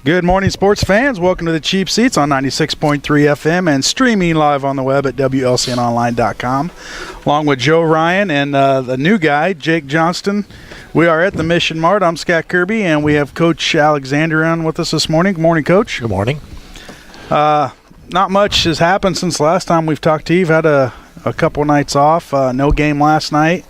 Good morning, sports fans. Welcome to the Cheap Seats on 96.3 FM and streaming live on the web at WLCNonline.com. Along with Joe Ryan and the new guy, Jake Johnston. We are at the Mission Mart. I'm Scott Kirby, and we have Coach Alexander on with us this morning. Good morning, Coach. Good morning. Not much has happened since last time we've talked to you. You've had a couple nights off. No game last night.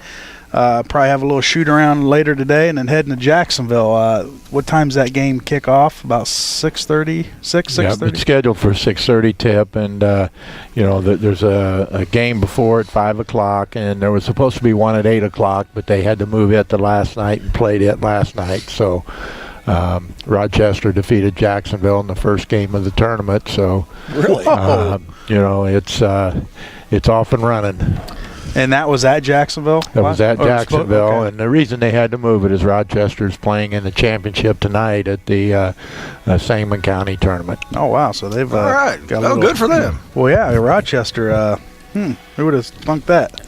Probably have a little shoot around later today and then heading to Jacksonville. What time's that game kick off? About 6:30? 6:30? Yeah, it's scheduled for 6:30 tip, and there's a game before at 5 o'clock, and there was supposed to be one at 8 o'clock, but they had to move it to last night and played it last night. So Rochester defeated Jacksonville in the first game of the tournament. So really, it's off and running. And that was at Jacksonville? It was at Jacksonville, okay. And the reason they had to move it is Rochester's playing in the championship tonight at the Sangamon County tournament. Oh, wow. So they've all right. got good for them. Well, yeah, Rochester, who would have thunk that?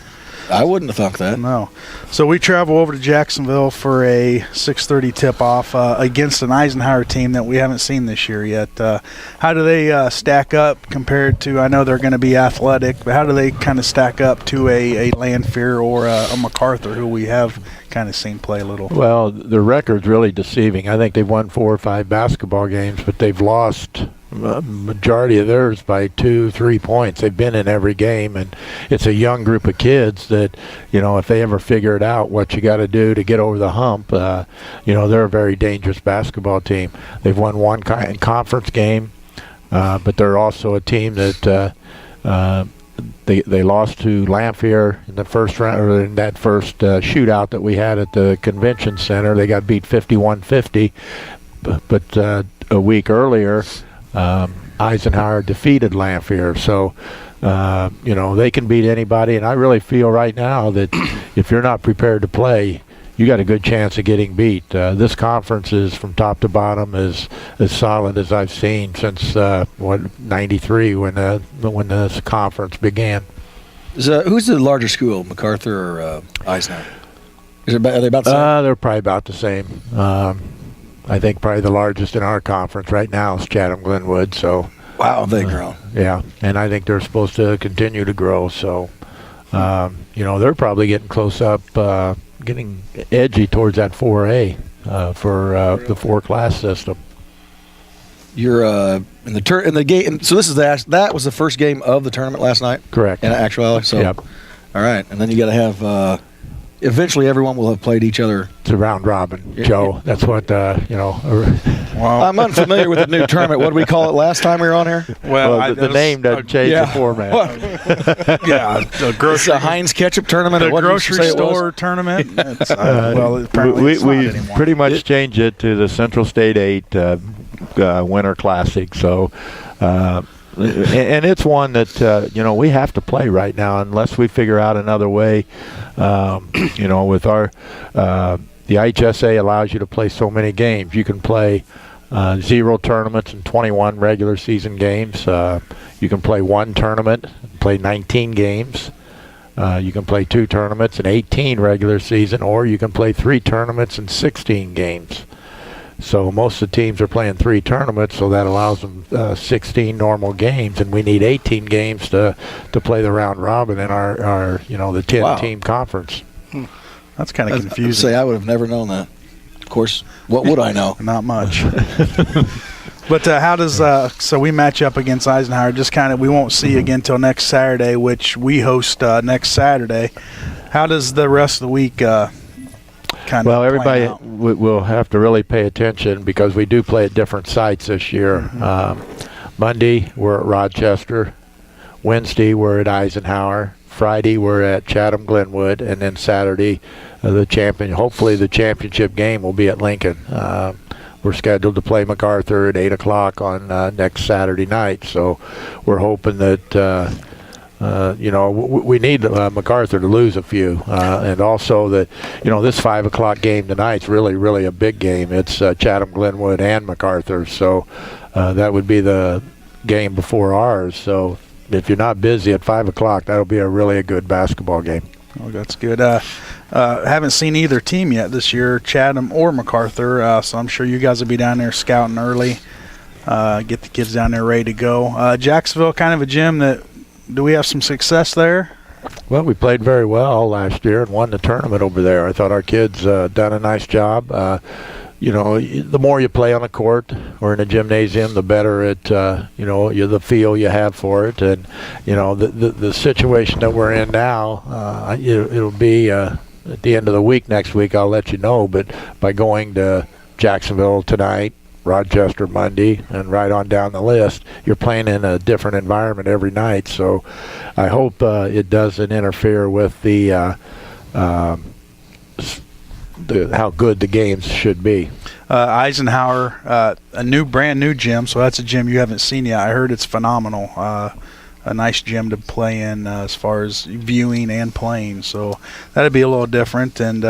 I wouldn't have thunk that. No. So we travel over to Jacksonville for a 6:30 tip-off against an Eisenhower team that we haven't seen this year yet. How do they stack up compared to, I know they're going to be athletic, but how do they kind of stack up to a Lanphier or a MacArthur, who we have kind of seen play a little? Well, the record's really deceiving. I think they've won 4 or 5 basketball games, but they've lost majority of theirs by 2-3 points. They've been in every game, and it's a young group of kids that, if they ever figure it out what you got to do to get over the hump, they're a very dangerous basketball team. They've won one conference game, but they're also a team that they lost to Lanphier in the first round, or in that first shootout that we had at the convention center. They got beat 51-50, but a week earlier Eisenhower defeated Lanphier. So they can beat anybody, and I really feel right now that if you're not prepared to play, you got a good chance of getting beat. This conference is, from top to bottom, as solid as I've seen since 93 when this conference began. Who's the larger school, MacArthur or Eisenhower? Are they about the same? They're probably about the same. I think probably the largest in our conference right now is Chatham-Glenwood. So wow, they've grown. Yeah, and I think they're supposed to continue to grow. So they're probably getting close up, getting edgy towards that 4A for the 4-class system. You're in the game. So that was the first game of the tournament last night. Correct. In actuality. So, yep. All right, and then you got to have. Eventually, everyone will have played each other. It's a round robin, Joe. That's what Wow. I'm unfamiliar with the new tournament. What did we call it last time we were on here? Well, the name doesn't change the format. It's a Heinz ketchup tournament. The grocery store tournament. We pretty much changed it to the Central State 8 Winter Classic. So. And it's one that we have to play right now unless we figure out another way. With our the IHSA allows you to play so many games. You can play 0 tournaments and 21 regular season games. You can play 1 tournament and play 19 games. You can play 2 tournaments and 18 regular season, or you can play 3 tournaments and 16 games. So most of the teams are playing 3 tournaments, so that allows them 16 normal games, and we need 18 games to play the round robin in our the 10-team conference. That's kind of confusing. I would have never known that. Of course, what would I know? Not much. But how does so we match up against Eisenhower? Just kind of, we won't see again until next Saturday, which we host next Saturday. How does the rest of the week? Well, everybody will have to really pay attention because we do play at different sites this year. Mm-hmm. Monday, we're at Rochester. Wednesday, we're at Eisenhower. Friday, we're at Chatham-Glenwood. And then Saturday, hopefully the championship game will be at Lincoln. We're scheduled to play MacArthur at 8 o'clock on next Saturday night. So we're hoping that we need MacArthur to lose a few, and also that this 5 o'clock game tonight's really, really a big game. It's Chatham-Glenwood and MacArthur, so that would be the game before ours. So if you're not busy at 5 o'clock, that'll be a good basketball game. Oh, that's good. Haven't seen either team yet this year, Chatham or MacArthur, so I'm sure you guys will be down there scouting early. get the kids down there ready to go. Jacksonville, kind of a gym that, do we have some success there? Well, we played very well last year and won the tournament over there. I thought our kids done a nice job. The more you play on the court or in a gymnasium, the better it, the feel you have for it. And, the situation that we're in now, it'll be at the end of the week next week, I'll let you know. But by going to Jacksonville tonight, Rochester Monday, and right on down the list, you're playing in a different environment every night. So I hope it doesn't interfere with the how good the games should be. Eisenhower, a brand new gym, so that's a gym you haven't seen yet. I heard it's phenomenal. A nice gym to play in as far as viewing and playing. So that'd be a little different. And,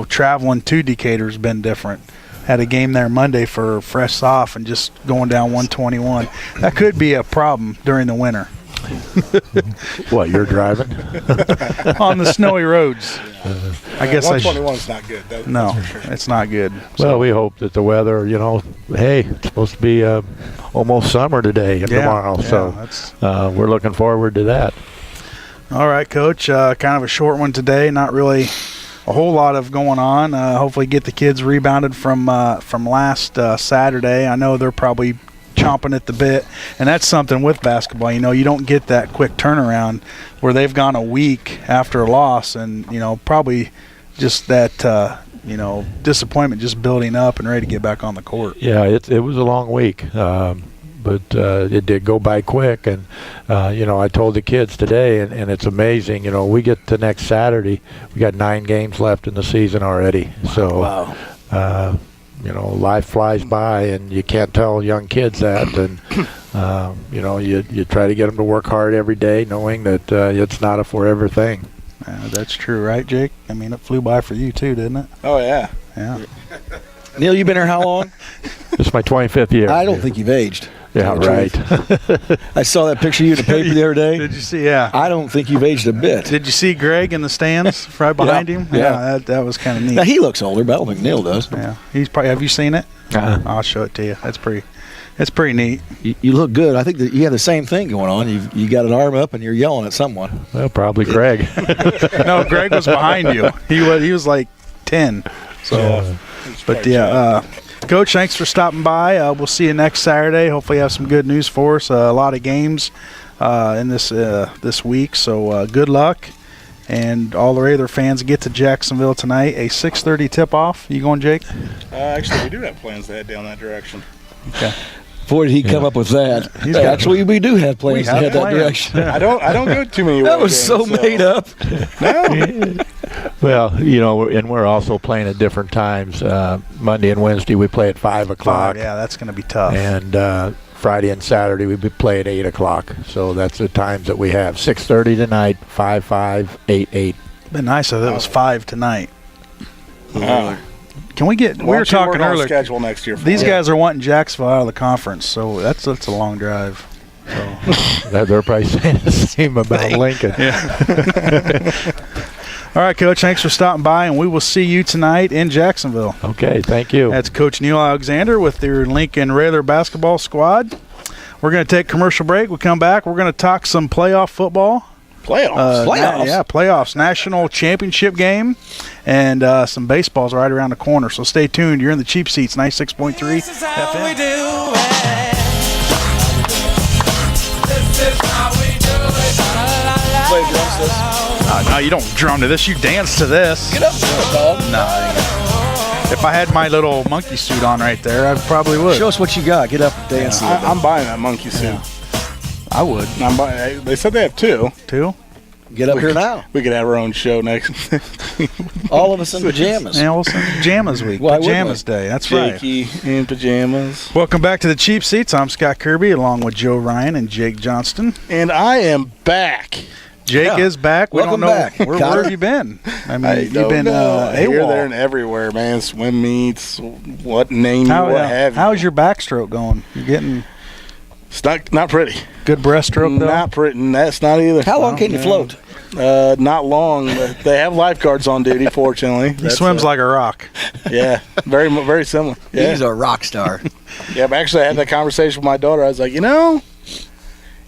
traveling to Decatur's been different. Had a game there Monday for fresh off and just going down 121. That could be a problem during the winter. What, you're driving? On the snowy roads. I guess 121's not good. No, that's for sure. It's not good. Well, we hope that the weather, hey, it's supposed to be almost summer today and tomorrow. So we're looking forward to that. All right, Coach. Kind of a short one today. Not really a whole lot of going on. Hopefully get the kids rebounded from last Saturday. I know they're probably chomping at the bit, and that's something with basketball. You don't get that quick turnaround where they've gone a week after a loss, and probably just that disappointment just building up and ready to get back on the court. Yeah, it was a long week, but it did go by quick. And I told the kids today, and it's amazing. We get to next Saturday, we got 9 games left in the season already. So Wow. Life flies by, and you can't tell young kids that. And you try to get them to work hard every day, knowing that it's not a forever thing. That's true, right, Jake? I mean, it flew by for you too, didn't it? Oh, yeah. Yeah. Neil, you've been here how long? This is my 25th year. I don't think you've aged. Yeah, right. I saw that picture of you in the paper the other day. Did you see? Yeah. I don't think you've aged a bit. Did you see Greg in the stands right behind him? Yeah. That was kind of neat. Now, he looks older, but I don't think Neil does. Yeah. He's probably. Have you seen it? I'll show it to you. It's pretty neat. You look good. I think that you have the same thing going on. You got an arm up and you're yelling at someone. Well, probably Greg. No, Greg was behind you. He was like 10. So, Coach, thanks for stopping by. We'll see you next Saturday. Hopefully, you have some good news for us. A lot of games in this week. So, good luck. And all the Raider fans get to Jacksonville tonight. A 6:30 tip-off. You going, Jake? Actually, we do have plans to head down that direction. Okay. Boy, did he come up with that. Actually, we do have plans to head that direction. I don't go too many. That was so made up. No. Well, and we're also playing at different times. Monday and Wednesday we play at 5 o'clock. Yeah, that's going to be tough. And Friday and Saturday we play at 8 o'clock. So that's the times that we have. 6:30 tonight, 5, 8. It'd been nice if it was 5 tonight. Can we get? We were Once you talking work on earlier. schedule next year. These guys are wanting Jacksonville out of the conference, so that's a long drive. So. They're probably saying the same about Lincoln. All right, Coach, thanks for stopping by, and we will see you tonight in Jacksonville. Okay, thank you. That's Coach Neil Alexander with your Lincoln Raider basketball squad. We're going to take a commercial break. We come back. We're going to talk some playoff football. Playoffs? Playoffs. National championship game, and some baseball's right around the corner. So stay tuned. You're in the Cheap Seats, 96.3 FM. This is how we do it. Play drums to this. No, you don't drum to this. You dance to this. Get up to it, dog. No. If I had my little monkey suit on right there, I probably would. Show us what you got. Get up and dance to it. I'm buying that monkey suit. I would. I'm buying. They said they have 2. 2? Get up here now. We could have our own show next. All of us in pajamas. Yeah, we'll send Pajamas Week. Why wouldn't Pajamas Day. That's Jakey in pajamas. right. Welcome back to the Cheap Seats. I'm Scott Kirby along with Joe Ryan and Jake Johnston. And I am back. Jake is back. We Welcome don't know back. where have you been? I mean, you've been here, AWOL. there, and everywhere, man. Swim meets, what have you. How's your backstroke going? You getting It's not pretty. good breaststroke though? Not pretty. That's not either. How long can you float? Not long. They have lifeguards on duty, fortunately. He swims like a rock. Yeah, very similar. Yeah. He's a rock star. Yeah, but actually I had that conversation with my daughter. I was like,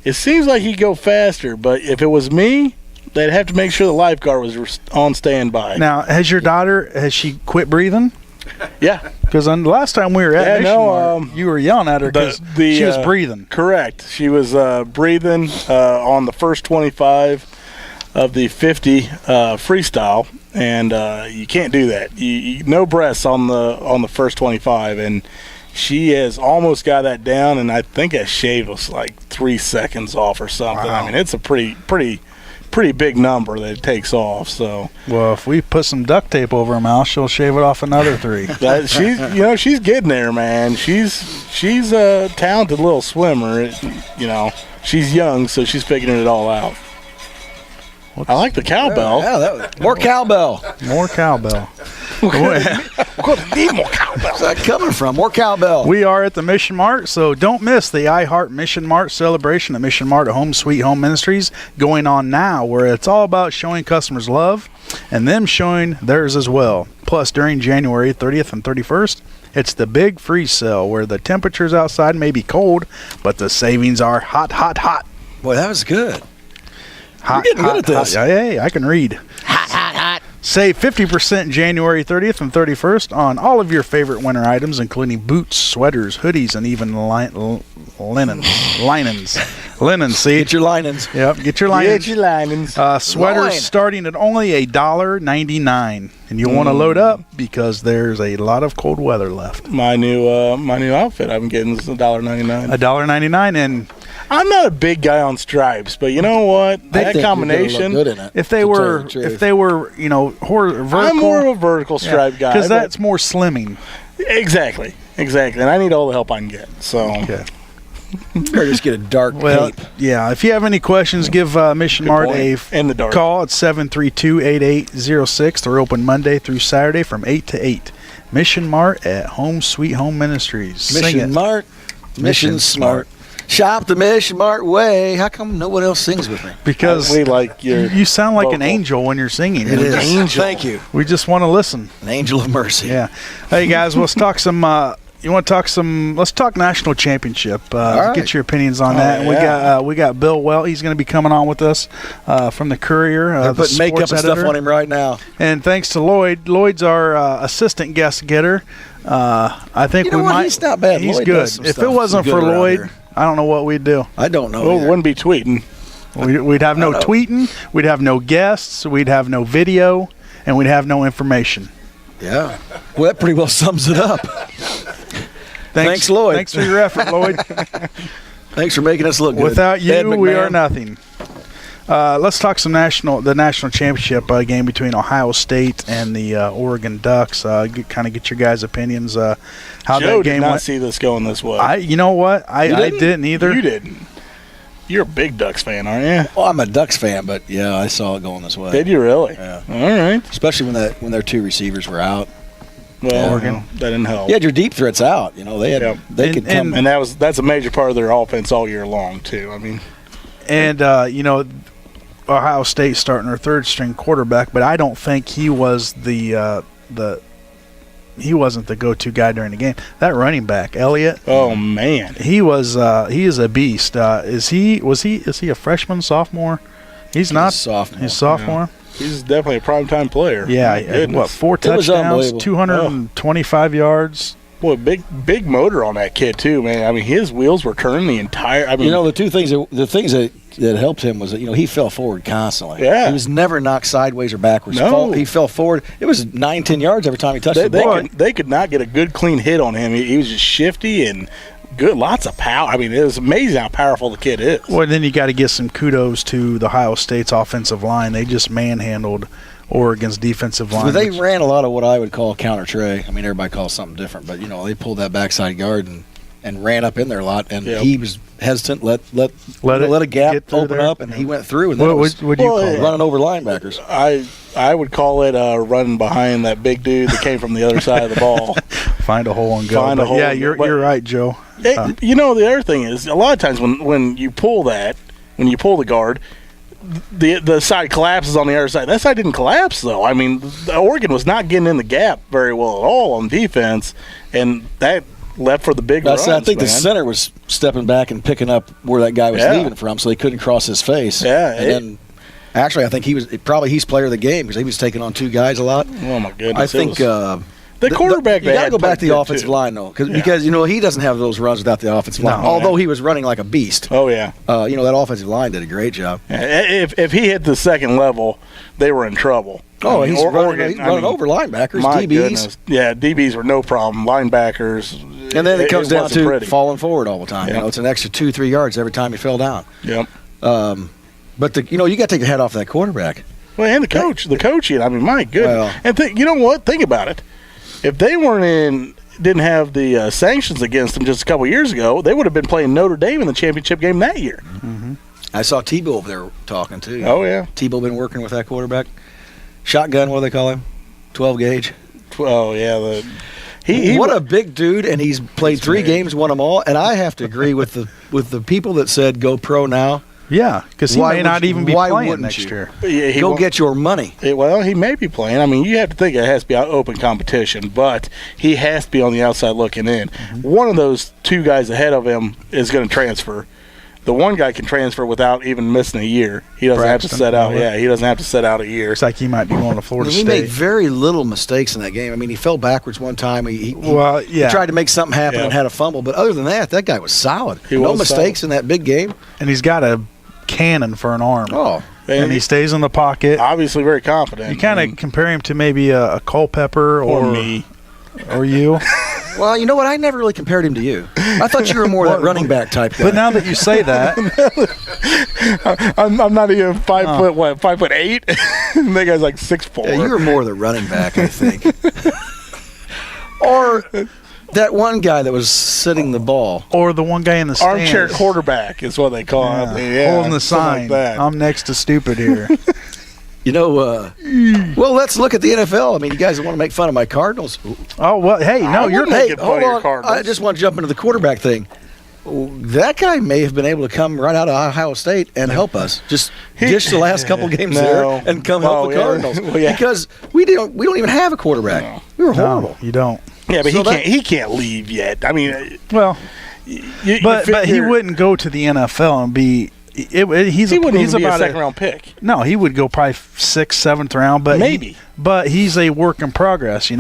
it seems like he'd go faster, but if it was me, they'd have to make sure the lifeguard was on standby. Now, has she quit breathing? Yeah. Because the last time we were at Mission Mart, you were yelling at her because she was breathing. Correct. She was breathing on the first 25 of the 50 freestyle, and you can't do that. No breaths on the first 25, and she has almost got that down, and I think that shave was like 3 seconds off or something. Wow. I mean, it's a pretty big number that it takes off. So, well, if we put some duct tape over her mouth, she'll shave it off another 3. she's getting there, man. She's a talented little swimmer. She's young, so she's figuring it all out. I like the cowbell. Yeah, more cowbell. More cowbell. We're gonna need more cowbell. Where's that coming from? More cowbell. We are at the Mission Mart, so don't miss the I Heart Mission Mart celebration at Mission Mart at Home Sweet Home Ministries going on now, where it's all about showing customers love and them showing theirs as well. Plus, during January 30th and 31st, it's the big freeze sale where the temperatures outside may be cold, but the savings are hot, hot, hot. Boy, that was good. Hot, You're getting good at this. Hot. Hey, I can read. Hot. Save 50% January 30th and 31st on all of your favorite winter items, including boots, sweaters, hoodies, and even linens. Linens, see? Get your linens. Yep, get your linens. Get your linens. Sweaters Line. starting at only $1.99, and you'll want to load up because there's a lot of cold weather left. My new outfit I'm getting is $1.99. $1.99, and I'm not a big guy on stripes, but you know what? I That think you're combination. gonna look good in it, if they to tell were, you the truth. vertical, I'm more of a vertical stripe guy. because but- that's more slimming. exactly, and I need all the help I can get. So Okay. Or just get a dark Well, tape. yeah. If you have any questions, give Mission Good Mart point. In the dark. call at 732-8806. They're open Monday through Saturday from 8 to 8. Mission Mart at Home Sweet Home Ministries. Sing it. Mission Mart. Mission Smart. Shop the Mission Mart way. How come no one else sings with me? Because we like your. you sound like an vocal. angel when you're singing. It is. Angel. Thank you. We just want to listen. An angel of mercy. Yeah. Hey guys, let's talk some. You want to talk some? Let's talk national championship. right. Get your opinions on that. And yeah. we got Bill Welt. He's going to be coming on with us from the Courier. They're the putting makeup and sports stuff editor. on him right now. And thanks to Lloyd. Lloyd's our assistant guest getter. I think You know we what? might. He's not bad. He's Lloyd good. does some If stuff it wasn't good for around Lloyd, here. I don't know what we'd do. I don't know. Well, either. wouldn't be tweeting. We'd have no I know. tweeting. We'd have no guests. We'd have no video, and we'd have no information. Yeah. Well, that pretty well sums it up. Thanks, Lloyd. Thanks for your effort, Lloyd. Thanks for making us look good. Without you, Ed we are McMahon. nothing. Let's talk some the national championship game between Ohio State and the Oregon Ducks. Kind of get your guys' opinions. How Joe that did game not went. see this going this way. You know what? I didn't either. You didn't. You're a big Ducks fan, aren't you? Well, I'm a Ducks fan, but yeah, I saw it going this way. Did you really? Yeah. All right. Especially when their two receivers were out. Well, Oregon. that didn't help. You had your deep threats out. You know, they had Yep. they And- could come. And that's a major part of their offense all year long too. I mean, And Ohio State starting their third string quarterback, but I don't think he was he wasn't the go-to guy during the game. That running back, Elliott, oh man, he is a beast. Is he a freshman, sophomore? He's not. a sophomore. He's sophomore. he's definitely a primetime player. Yeah. My goodness. What? 4 It was touchdowns, unbelievable. 225 yards. Boy, big motor on that kid too, man. I mean, his wheels were turning the entire. I mean, You know, the things that helped him was that, he fell forward constantly. Yeah. He was never knocked sideways or backwards. No. He fell forward. It was 9-10 yards every time he touched they, the ball. they could not get a good clean hit on him. He was just shifty and good, lots of power. I mean, it was amazing how powerful the kid is. Well, then you got to give some kudos to the Ohio State's offensive line. They just manhandled Oregon's defensive line. But they which- ran a lot of what I would call counter tray. I mean, everybody calls something different, but they pulled that backside guard and ran up in there a lot. And Yep. he was hesitant, let a gap get through open there. up, and he went through. And then What it was would you call it? running over linebackers. I would call it running behind that big dude that came from the other side of the ball. Find a hole and go. Find a But hole yeah, and you're go. But- right, Joe. The other thing is, a lot of times when you pull the guard, the side collapses on the other side. That side didn't collapse, though. I mean, Oregon was not getting in the gap very well at all on defense, and that left for the big runs. I think the man. center was stepping back and picking up where that guy was leaving from, so they couldn't cross his face. Yeah, and then actually, I think he's player of the game because he was taking on two guys a lot. Oh my goodness! I think the quarterback. You got to go back to the offensive too. line though, because he doesn't have those runs without the offensive line. Although he was running like a beast. Oh yeah. That offensive line did a great job. If he hit the second level, they were in trouble. Oh, he's running over linebackers, DBs. Goodness. Yeah, DBs were no problem. Linebackers. And then it comes down to pretty. falling forward all the time. Yep. It's an extra 2-3 yards every time you fell down. Yep. But you got to take your head off that quarterback. Well, and the coaching. I mean, my goodness. And you know what? Think about it. If they didn't have the sanctions against them just a couple years ago, they would have been playing Notre Dame in the championship game that year. Mm-hmm. I saw Tebow over there talking too. Oh yeah, Tebow been working with that quarterback. Shotgun, what do they call him? 12 gauge. Oh yeah, what a big dude, and he's played 3 games, won them all. And I have to agree with the people that said go pro now. Yeah, because he may not even be playing next year. Yeah, go get your money. Well, he may be playing. I mean, you have to think it has to be open competition, but he has to be on the outside looking in. Mm-hmm. One of those 2 guys ahead of him is going to transfer. The one guy can transfer without even missing a year. He doesn't have to set out. Yeah, he doesn't have to set out a year. Looks like he might be going to Florida State. He made very little mistakes in that game. I mean, he fell backwards one time. He tried to make something happen and had a fumble. But other than that guy was solid. No mistakes in that big game. And he's got a cannon for an arm. Oh. And he stays in the pocket. Obviously very confident. You kind of compare him to maybe a Culpepper or me. Or you. Well, you know what? I never really compared him to you. I thought you were more that running back type guy. But now that you say that, I'm not even 5'8". That guy's like 6'4". Yeah, you were more the running back, I think. Or that one guy that was sitting the ball. Or the one guy in the stands. Armchair quarterback is what they call him. Yeah, holding the sign. Like I'm next to stupid here. Well, let's look at the NFL. I mean, you guys want to make fun of my Cardinals. Oh, well, hey, no, you're making fun of your Cardinals. I just want to jump into the quarterback thing. That guy may have been able to come right out of Ohio State and help us. Just dish the last couple games there and come help the Cardinals. Because we don't even have a quarterback. No. We were horrible. No, you don't. Yeah, but he can't leave yet. I mean, well, but he wouldn't go to the NFL and be. He wouldn't be a second-round pick. No, he would go probably 6th, 7th round, but maybe. But he's a work in progress, 3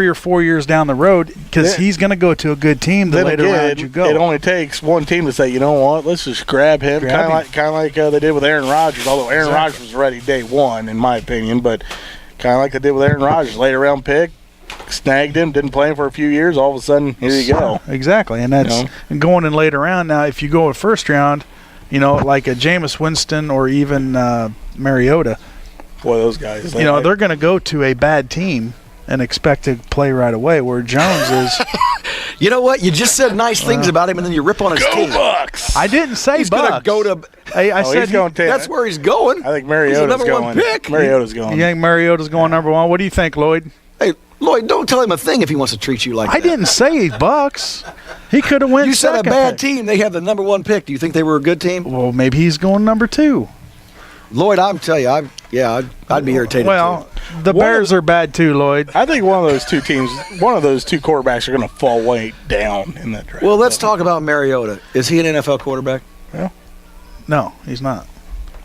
or 4 years down the road, because he's going to go to a good team the later round you go. It only takes one team to say, you know what, let's just grab him, kind of like they did with Aaron Rodgers. Although Aaron Rodgers was ready day one, in my opinion, but kind of like they did with Aaron Rodgers, later round pick. Snagged him, didn't play him for a few years. All of a sudden, here you go. Exactly, and that's going in later round. Now, if you go in first round, like a Jameis Winston or even Mariota. Boy, those guys. They're going to go to a bad team and expect to play right away, where Jones is. You know what? You just said nice things about him, and then you rip on his team. Go Bucks! I didn't say he's Bucks. He's going to go to. I said that's where he's going. I think Mariota's going. He's the #1 pick. Mariota's going. You think Mariota's going #1? What do you think, Lloyd? Hey, Lloyd, don't tell him a thing if he wants to treat you like that. I didn't say Bucks. He could have went. You said a bad pick. team. They have the #1 pick. Do you think they were a good team? Well, maybe he's going #2. Lloyd, I'm telling you, I'd be irritated. Well, the Bears are bad too, Lloyd. I think one of those two teams, one of those two quarterbacks are going to fall way down in that draft. Well, let's talk about Mariota. Is he an NFL quarterback? Yeah. No, he's not.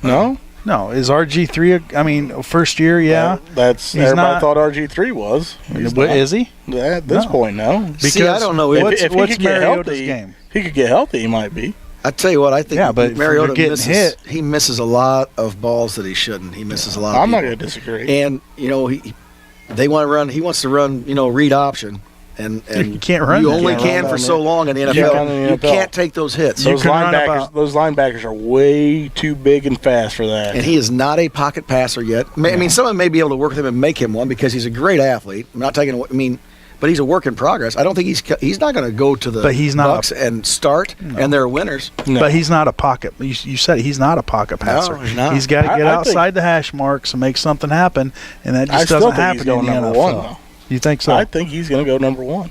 No? No. Is RG3, first year, yeah. That's everybody thought RG3 was. Is he? At this point, no. Because I don't know. If what's he could get Mariota's healthy, game? He could get healthy, he might be. I tell you what, I think but Mariota misses. Hit. He misses a lot of balls that he shouldn't. He misses a lot. I'm of not going to disagree. And they want to run. He wants to run. Read option, and you can't run. You that. only can for so long in the NFL. You can't take those hits. Those linebackers are way too big and fast for that. And he is not a pocket passer yet. I mean, someone may be able to work with him and make him one because he's a great athlete. I'm not taking away. But he's a work in progress. I don't think he's not going to go to the Bucks and start, and they're winners. No. But he's not a pocket. You said he's not a pocket passer. No, he's not. He's got to get outside the hash marks and make something happen, and that just doesn't happen in the NFL. One, you think so? I think he's going to go #1.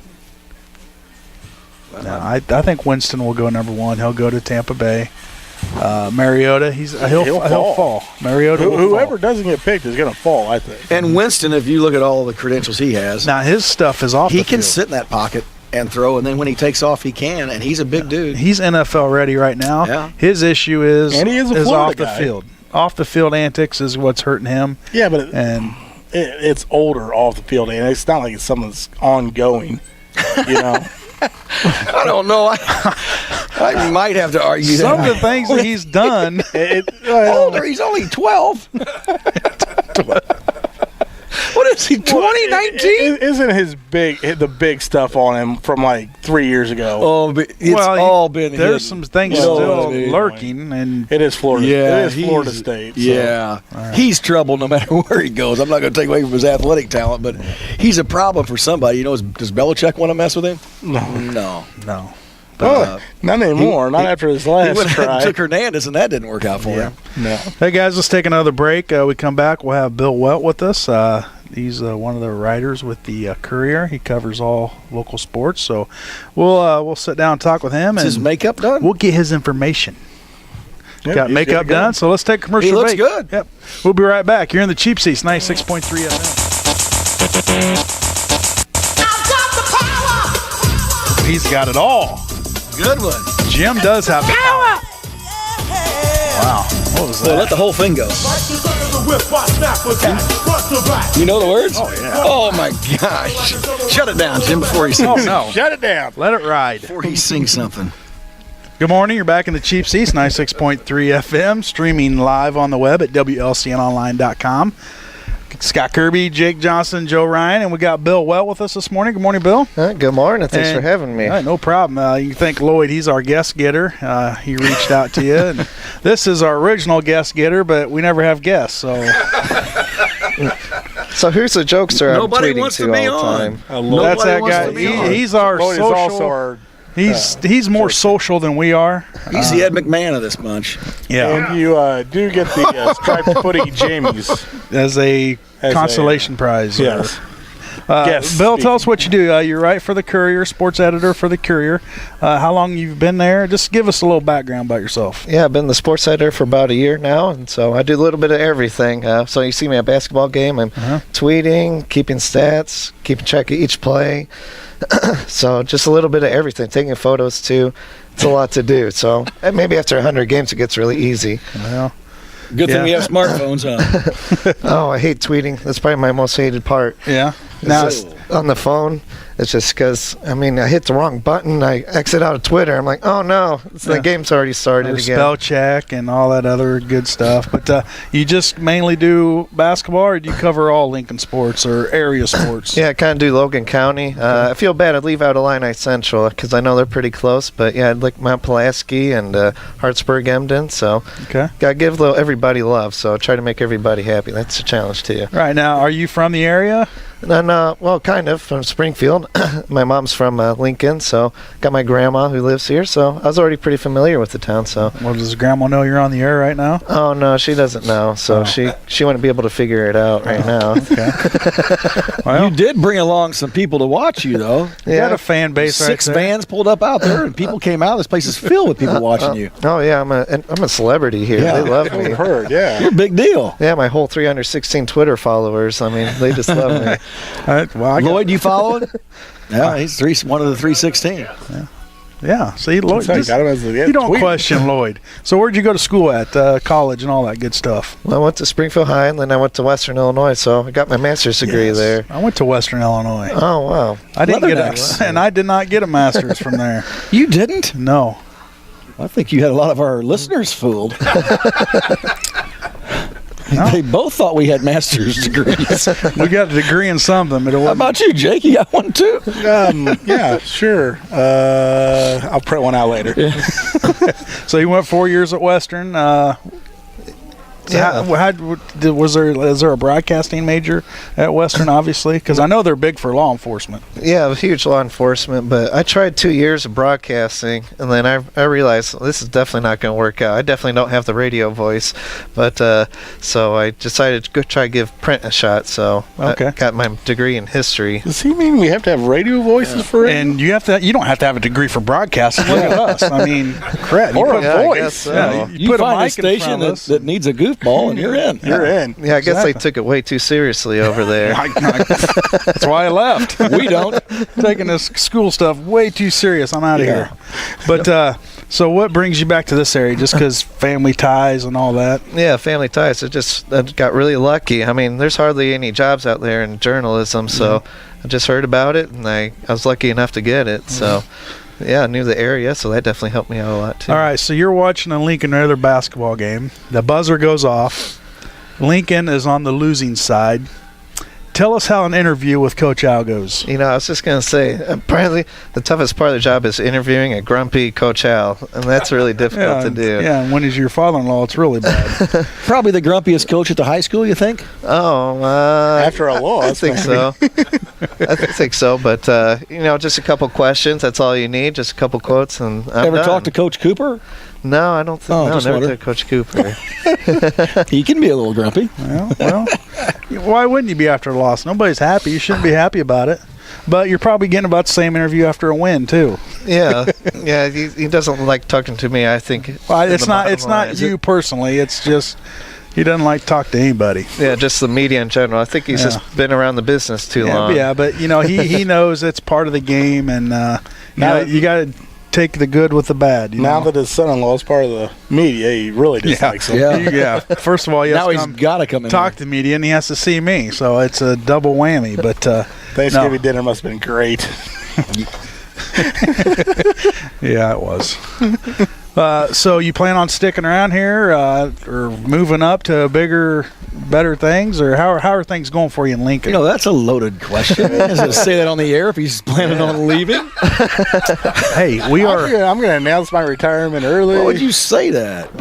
No, I think Winston will go #1. He'll go to Tampa Bay. Mariota, he'll fall. Mariota, whoever doesn't get picked is going to fall, I think. And Winston, if you look at all the credentials he has, now his stuff is off. He the can field. sit in that pocket and throw, and then when he takes off, he can, and he's a big dude. He's NFL ready right now. Yeah. His issue is And he is a off Florida the guy. field. Off the field antics is what's hurting him. Yeah, but it's older off the field, and it's not like it's something that's ongoing. You know, I don't know. I might have to argue Some that. of the things that he's done. Older, he's only 12. What is he, 2019? Isn't the big stuff on him from like 3 years ago? Oh, but it's all been hidden. There's some things You know still what I mean? lurking, and It is Florida. Yeah, it is Florida State. So. Yeah, he's trouble no matter where he goes. I'm not going to take away from his athletic talent, but he's a problem for somebody. You know, does Belichick want to mess with him? No. Well, not anymore. Not after his He last went try. and took Hernandez, and that didn't work out for him. No. hey guys, let's take another break. We come back. We'll have Bill Welt with us. He's one of the writers with the Courier. He covers all local sports. So we'll sit down and talk with him, Is his and makeup done? we'll get his information. Yep, Got he's makeup good to go. done. So let's take a commercial He looks break. good. Yep. We'll be right back. You're in the Cheap Seats, 96.3 FM. He's got it all. Good one. Jim does have the power. Wow. What was Well, that? let the whole thing go. You know the words? Oh, yeah. Oh, my gosh. Shut it down, Jim, before he Oh, sings, no. Shut it down. Let it ride. before he sings something. Good morning. You're back in the Cheap Seats, 96.3 FM, streaming live on the web at WLCNonline.com. Scott Kirby, Jake Johnston, Joe Ryan, and we got Bill Welt with us this morning. Good morning, Bill. Good morning. Thanks for having me. All right, no problem. You can thank Lloyd. He's our guest getter. He reached out to you. And this is our original guest getter, but we never have guests. So So who's the jokester Nobody I'm tweeting wants to to be all the on. time? that's Nobody that wants guy. to be on. He's our Lloyd social. is also our. He's more social than we are. He's the Ed McMahon of this bunch. Yeah, And you do get the striped pudding jammies. as a consolation prize. Yes. Yes. Bill, tell us what you do. You write for the Courier, sports editor for the Courier. How long you've been there? Just give us a little background about yourself. Yeah, I've been the sports editor for about a year now, and so I do a little bit of everything. So you see me at a basketball game, I'm tweeting, keeping stats, keeping track of each play. So just a little bit of everything, taking photos too. It's a lot to do. So maybe after 100 games, it gets really easy. Well, Good thing Yeah. we have smartphones, huh? Oh, I hate tweeting. That's probably my most hated part. yeah. Now, Now, on the phone, it's just because, I hit the wrong button. I exit out of Twitter. I'm like, oh, no, the game's already started or again. spell check and all that other good stuff. But you just mainly do basketball, or do you cover all Lincoln sports or area sports? Yeah, I kind of do Logan County. I feel bad. I'd leave out Illini Central because I know they're pretty close. But, yeah, I'd like Mount Pulaski and Hartsburg Emden. So, Okay. got to give everybody love. So, try to make everybody happy. That's a challenge to you. Right now, are you from the area? And well, kind of from Springfield. My mom's from Lincoln, so got my grandma who lives here. So I was already pretty familiar with the town. So, Well, does Grandma know you're on the air right now? oh no, she doesn't know. So Oh. she wouldn't be able to figure it out right now. Okay. Well, You did bring along some people to watch you, though. you got a fan base Six right there. vans pulled up out there, and people came out. This place is filled with people watching you. Oh yeah, I'm a celebrity here. Yeah. They love me. I've heard, yeah. You're a big deal. Yeah, my whole 316 Twitter followers. They just love me. Well, I got- Lloyd, you following? Yeah, he's one of the 316. yeah. See, Lloyd, So I just- got him as the you don't tweet. question Lloyd. So where'd you go to school at? College and all that good stuff. Well, I went to Springfield High, and then I went to Western Illinois. So I got my master's degree Yes. there. I went to Western Illinois. Oh wow. I didn't get Leathernecks. and I did not get a master's from there. You didn't? No. I think you had a lot of our listeners fooled. No. They both thought we had master's degrees. We got a degree in something, but it How wasn't. about you, Jake? You got one too? Yeah, sure. I'll print one out later. So you went 4 years at Western. So Yeah. is there a broadcasting major at Western, obviously? Because I know they're big for law enforcement. Yeah, huge law enforcement, but I tried 2 years of broadcasting, and then I realized this is definitely not going to work out. I definitely don't have the radio voice, but so I decided to go try to give print a shot, so Okay. I got my degree in history. Does he mean we have to have radio voices for it? And you don't have to have a degree for broadcasting. Look at us. I mean, crap. Or a Yeah, I voice. guess so. Yeah, You put a find a mic in station front of us. that needs a goofball, and you're in. You're in. Yeah, I guess they Exactly. took it way too seriously over there. That's why I left. We don't. Taking this school stuff way too serious. I'm out of here. But so what brings you back to this area? Just because family ties and all that? Yeah, family ties. I got really lucky. I mean, there's hardly any jobs out there in journalism, so I just heard about it, and I was lucky enough to get it. So, yeah, I knew the area, so that definitely helped me out a lot, too. All right, so you're watching a Lincoln-Rather basketball game. The buzzer goes off. Lincoln is on the losing side. Tell us how an interview with Coach Al goes. You know, I was just going to say, apparently the toughest part of the job is interviewing a grumpy Coach Al, and that's really difficult to do. Yeah, and when he's your father-in-law, it's really bad. Probably the grumpiest coach at the high school, you think? Oh, After a I loss, think maybe. so. I think so, but, just a couple questions. That's all you need, just a couple quotes, and I'm Ever done. talked to Coach Cooper? No, I don't think. Oh, No, just never wonder. did Coach Cooper. He can be a little grumpy. Well, why wouldn't you be after a loss? Nobody's happy. You shouldn't be happy about it. But you're probably getting about the same interview after a win, too. Yeah, he doesn't like talking to me. I think. Well, in it's the not bottom line. you personally. It's just he doesn't like to talk to anybody. Yeah, just the media in general. I think he's just been around the business too long. Yeah, but he knows it's part of the game, and you got to take the good with the bad. Now that his son-in-law is part of the media, he really dislikes him. Yeah. First of all, he has Now to he's come got to come in. talk to the media, and he has to see me, so it's a double whammy. But Thanksgiving dinner must have been great. yeah, it was. So you plan on sticking around here or moving up to bigger, better things, or how are things going for you in Lincoln? You know, that's a loaded question. Does it say that on the air if he's planning on leaving? Hey, we are. I'm going to announce my retirement early. Why would you say that?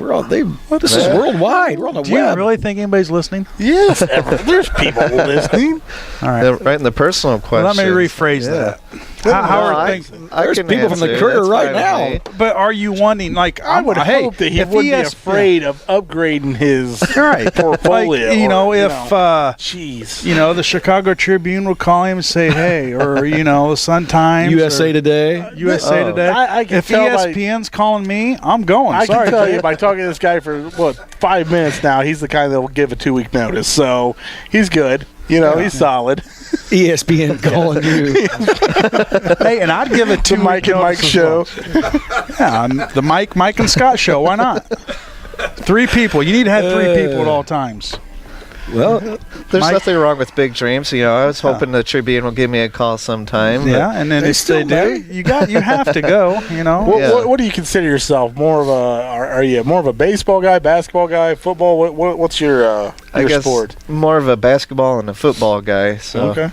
This is worldwide. We're on the Do web. you really think anybody's listening? Yes, there's people listening. All right. Right in the personal Well, question. let me rephrase that. How are things? There's people from the Courier right now. But are you wanting, like, I would hope that he if wouldn't be has- afraid of upgrading his Right. portfolio. Like, Jeez. the Chicago Tribune will call him and say, hey, or, the Sun Times. USA or Today. USA Today. I can if tell by- ESPN's calling me, I'm going. I Sorry, can tell Jay. you by talking to this guy for 5 minutes now, he's the kind that will give a 2-week notice. So he's good. He's solid. ESPN calling you. Hey, and I'd give it The to Mike and Mike show. Yeah, the Mike and Scott show. Why not? 3 people. You need to have 3 people at all times. Well, There's Mike- nothing wrong with big dreams. I was hoping the Tribune will give me a call sometime. Yeah, and then They if they still do, you have to go. What do you consider yourself? More of are you more of a baseball guy, basketball guy, football? What's your I guess sport? more of a basketball and a football guy. So Okay.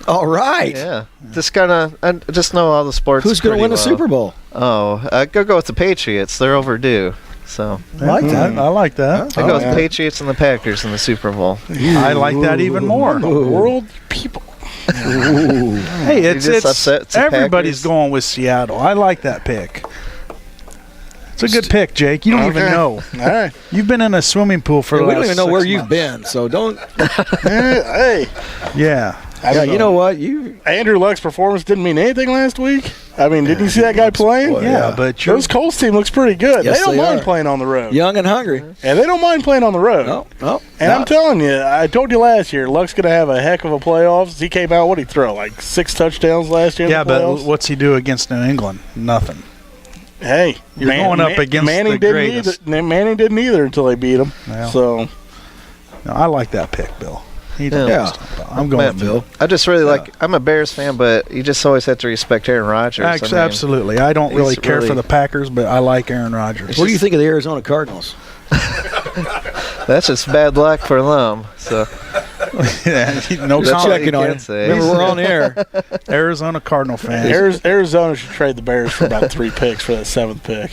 all right. yeah, I just know all the sports. Who's going to pretty win the well. Super Bowl? Oh, I go with the Patriots. They're overdue. So I like that. I like that. I go with yeah. the Patriots and the Packers in the Super Bowl. I like that even more. World people. Hey, just upset it's the everybody's Packers? going with Seattle. I like that pick. It's a good pick, Jake. You don't even Okay. know. All right. You've been in a swimming pool for the We last don't even know 6 where you've months. been, so don't. Hey. Yeah. You know what? Andrew Luck's performance didn't mean anything last week. I mean, didn't you see that guy playing? Yeah, but you're, Those Colts team looks pretty good. Yes, they don't they mind are. playing on the road. Young and hungry. And they don't mind playing on the road. No. And I'm telling you, I told you last year, Luck's going to have a heck of a playoffs. He came out, what did he throw, like 6 touchdowns last year? yeah, in the but playoffs? what's he do against New England? Nothing. Hey, You're going up against Manning the didn't greatest. either. Manning didn't either until they beat him. Well. So No, I like that pick, Bill. He does. Yeah. I'm going with Bill. I just really I'm a Bears fan, but you just always have to respect Aaron Rodgers. I mean, Absolutely. I don't really he's care for really- the Packers, but I like Aaron Rodgers. What do you think of the Arizona Cardinals? that's just bad luck for them. So Yeah, no That's comment. checking Checking on can't him. say. Remember, we're on air. Arizona Cardinal fans. Arizona should trade the Bears for about 3 picks for that 7th pick.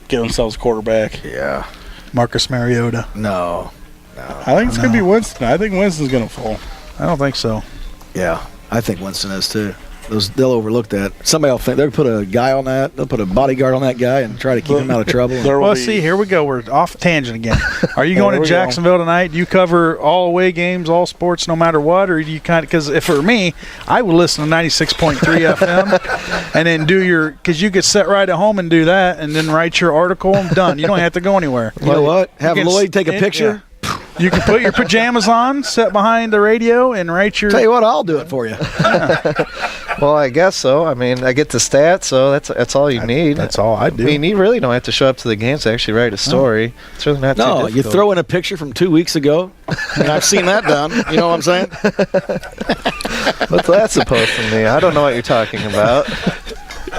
Get themselves a quarterback. Yeah. Marcus Mariota. No. I think it's going to be Winston. I think Winston's going to fall. I don't think so. Yeah, I think Winston is too. They'll overlook that. Somebody will think they'll put a guy on that. They'll put a bodyguard on that guy and try to keep him out of trouble. Well, see, here we go. We're off tangent again. Are you going to Jacksonville tonight? Do you cover all away games, all sports, no matter what, or do you kind of? Because if for me, I would listen to 96.3 FM, and then do your because you could sit right at home and do that, and then write your article and done. You don't have to go anywhere. You know what? Have Lloyd take a picture. Yeah. You can put your pajamas on, sit behind the radio, and write your. Tell you what, I'll do it for you. Well, I guess so. I mean, I get the stats, so that's all you need. That's all I do. I mean, you really don't have to show up to the games to actually write a story. It's really not too difficult. You throw in a picture from 2 weeks ago. And I've seen that done. You know what I'm saying? What's that supposed to mean? I don't know what you're talking about.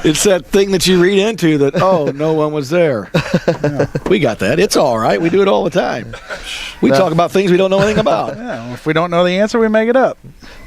It's that thing that you read into that, no one was there. Yeah. We got that. It's all right. We do it all the time. We talk about things we don't know anything about. Yeah, if we don't know the answer, we make it up.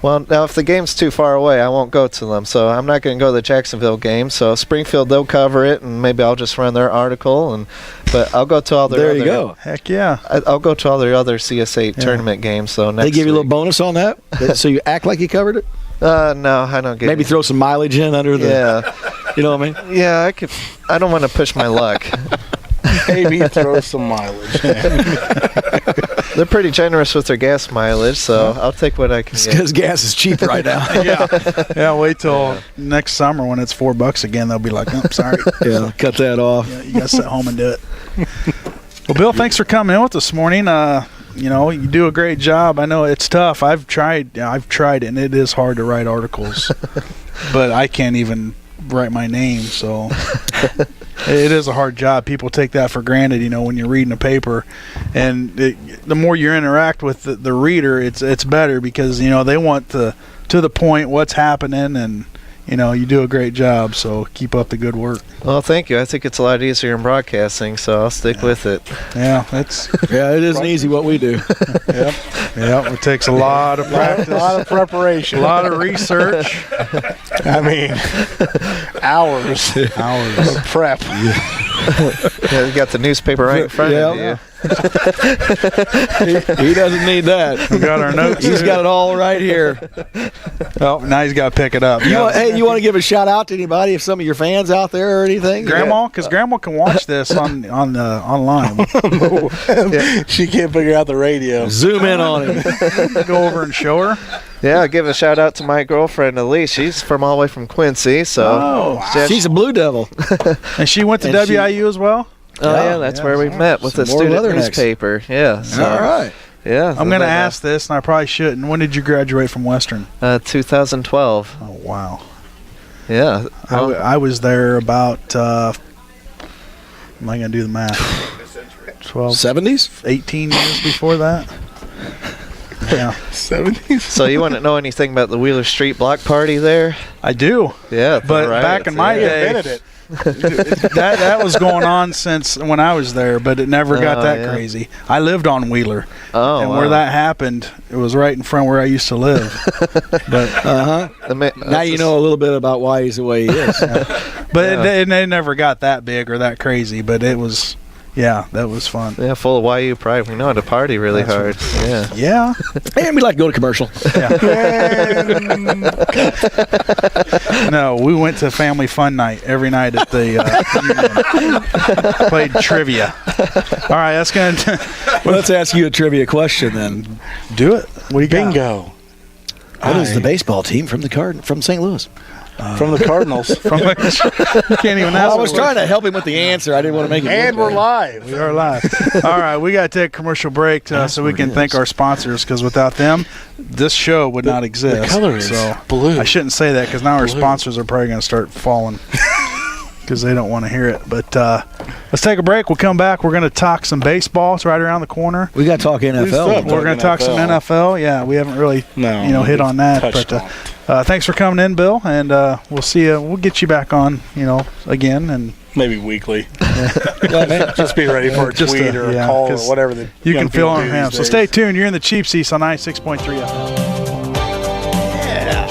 Well, now, if the game's too far away, I won't go to them. So I'm not going to go to the Jacksonville game. So Springfield, they'll cover it, and maybe I'll just run their article. But I'll go to all their There you go. Heck yeah. I'll go to all their other CS8 tournament games. So next they give you a little week. bonus on that? So you act like you covered it? No, I don't get Maybe throw some mileage in under the... Yeah. You know what I mean? Yeah, I could. I don't want to push my luck. Maybe throw some mileage. They're pretty generous with their gas mileage, so I'll take what I can get. Because gas is cheap right now. Yeah, wait till next summer when it's $4 again. They'll be like, oh, sorry. Yeah, cut that off. Yeah, you got to sit home and do it. Well, Bill, thanks for coming in with us this morning. You do a great job. I know it's tough. I've tried it, and it is hard to write articles. But I can't even write my name, so it is a hard job. People take that for granted, when you're reading a paper, and the more you interact with the reader, it's better because they want to the point what's happening, and you do a great job. So keep up the good work. Well, thank you. I think it's a lot easier in broadcasting, so I'll stick with it. Yeah, it isn't easy what we do. Yep. It takes a lot of practice, a lot of preparation, a lot of research. I mean, hours of prep. Yeah, you got the newspaper right in front of you. He doesn't need that. We got our notes. He's got it all right here. Oh, now he's got to pick it up. You want to give a shout out to anybody? If some of your fans out there or anything, Grandma, because Grandma can watch this online. She can't figure out the radio. Zoom in on him. Go over and show her. Yeah, I'll give a shout out to my girlfriend Elise. She's from all the way from Quincy, so she's a Blue Devil. And she went to WIU as well. Oh yeah, that's where we met with the student newspaper. Yeah. So, all right. Yeah. I'm going to ask this, and I probably shouldn't. When did you graduate from Western? 2012. Oh wow. Yeah. I was there about. Am I going to do the math? 12, 70s, 18 years before that. Yeah, 70s. So you want to know anything about the Wheeler Street Block Party there? I do. Yeah, but back in my day, that was going on since when I was there, but it never got that crazy. I lived on Wheeler, and where that happened, it was right in front where I used to live. But now you know a little bit about why he's the way he is. But it never got that big or that crazy. But it was. Yeah, that was fun. Yeah, full of YU pride. We know how to party really hard. Yeah. Yeah. And we like to go to commercial. No, we went to family fun night every night at the played trivia. All right, that's going to... Well, let's ask you a trivia question then. Do it. What do you got? Bingo. What is the baseball team from St. Louis? From the Cardinals. You can't even ask. I was trying to help him with the answer. I didn't want to make it. And we're live. We are live. All right, we got to take a commercial break so we can thank our sponsors, because without them, this show would not exist. The color is blue. I shouldn't say that because now our sponsors are probably going to start falling because they don't want to hear it. But let's take a break. We'll come back. We're going to talk some baseball. It's right around the corner. We got to talk NFL. We're going to talk some NFL. Yeah, we haven't really hit on that. But thanks for coming in, Bill, and we'll see you. We'll get you back on, again, and maybe weekly. Just be ready for a tweet or a call or whatever that you can feel on him. So stay tuned. You're in the Cheap Seats on 96.3 FM. Yeah.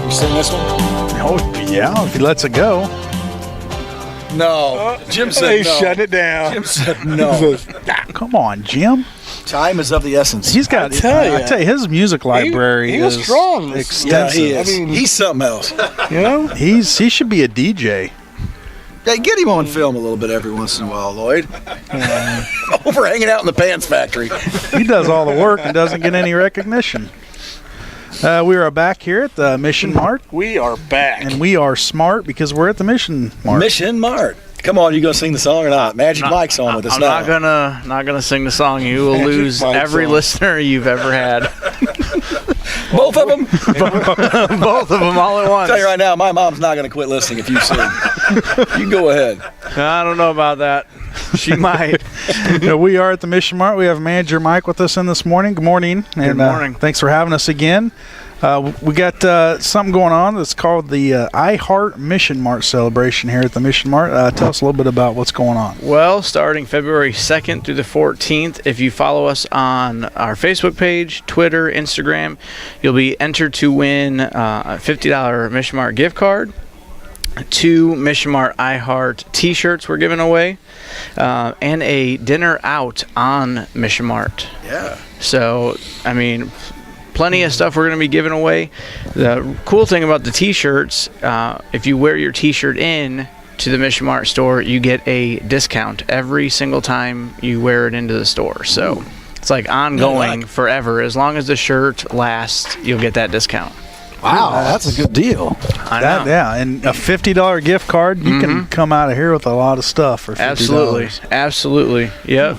You sing this one? Oh Yeah, if he lets it go. No. Jim said He no. shut it down. Jim said no. Come on, Jim. Time is of the essence. He's got. I tell you, his music library he was is strong. Yeah, extensive. he is. I mean- He's something else. You know? He should be a DJ. Hey, get him on film a little bit every once in a while, Lloyd. Over hanging out in the pants factory. He does all the work and doesn't get any recognition. We are back here at the Mission Mart, We are back. and we are smart because we're at the Mission Mart. Mission Mart. Come on, you gonna sing the song or not? Magic Mike's on with us I'm now. not gonna sing the song. You will Magic lose Mike's every on. listener you've ever had. Both of them. Both of them all at once. Tell you right now, my mom's not gonna quit listening if you sing. You go ahead. I don't know about that. She might. We are at the Mission Mart. We have Manager Mike with us in this morning. Good morning. Good morning. Thanks for having us again. We got something going on that's called the I Heart Mission Mart celebration here at the Mission Mart. Tell us a little bit about what's going on. Well, starting February 2nd through the 14th, if you follow us on our Facebook page, Twitter, Instagram, you'll be entered to win a $50 Mission Mart gift card. 2 Mission Mart I Heart t-shirts we're giving away, and a dinner out on Mission Mart. Yeah. So, I mean, plenty of stuff we're going to be giving away. The cool thing about the t-shirts, if you wear your t-shirt in to the Mission Mart store, you get a discount every single time you wear it into the store. So it's like ongoing forever. As long as the shirt lasts, you'll get that discount. Wow, that's a good deal. I know. Yeah, and a $50 gift card. You can come out of here with a lot of stuff for $50. Absolutely. Yep.